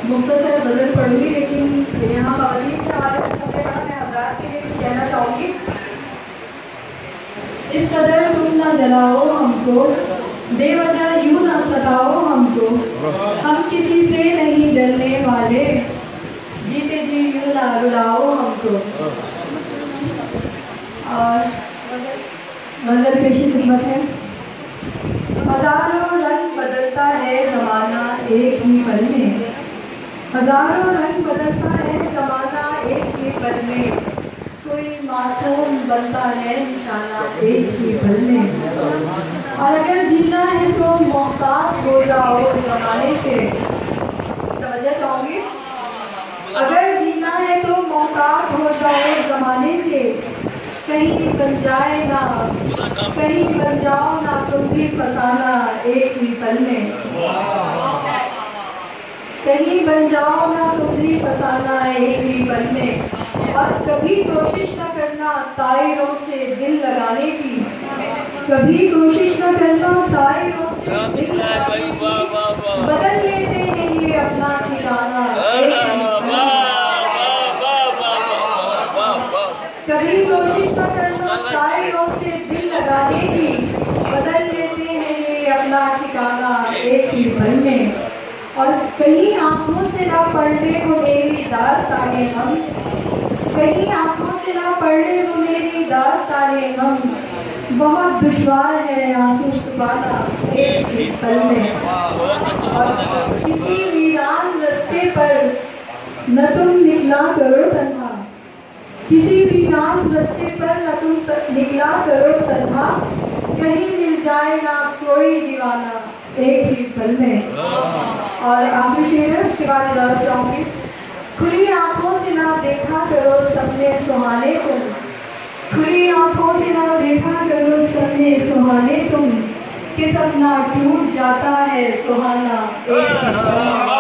मुख्तसर गज़ल पढ़ूंगी, लेकिन यहाँ ख़वातीन के हवाले से सबसे बड़ा मैं हज़रात के लिए कुछ कहना चाहूँगी। इस कदर तुम ना जलाओ हमको, बेवजह यूँ ना सताओ हमको, हम किसी से नहीं डरने वाले, जीते जी यूँ ना रुलाओ हमको। और गज़ल पेशी खिदमत है। हज़ारों रंग बदलता है ज़माना एक ही पल में, हज़ारों रंग बदलता है ज़माना एक ही पल में, कोई मासूम बनता है निशाना एक ही पल में। और अगर जीना है तो मोहताज हो जाओ ज़माने से, तवज्जो चाहूँगी, अगर जीना है तो मोहताज हो जाओ ज़माने से, कहीं बन जाए ना, कहीं बन जाओ ना तुम भी फसाना एक ही पल में, कहीं बन जाओ ना तुम भी फसाना एक ही पल में। और कभी कोशिश न करना तायरों से दिल लगाने की, कभी कोशिश न करना तायरों से दिल लगाने की, बदल लेते हैं ये अपना ठिकाना एक ही पल में। कभी कोशिश न करना तायरों से दिल लगाने की, बदल लेते हैं ये अपना ठिकाना एक ही पल में। और कहीं आंखों से ना पढ़ ले वो मेरी दास्ताने हम, कहीं आंखों से ना पढ़ ले वो मेरी दास्ताने हम, बहुत दुश्वार है आंसू छुपाना एक ही पल में। और किसी वीरान रास्ते पर न तुम निकला करो तन्हा, किसी वीरान रास्ते पर न तुम निकला करो तन्हा, कहीं मिल जाए ना कोई दीवाना एक ही पल में। और आखिरी शेर है, उसके बाद इजाज़त चाहूँगी। खुली आंखों से ना देखा करो सपने सुहाने तुम, खुली आंखों से ना देखा करो सपने सुहाने तुम, कि सपना टूट जाता है सुहाना एक ही पल में।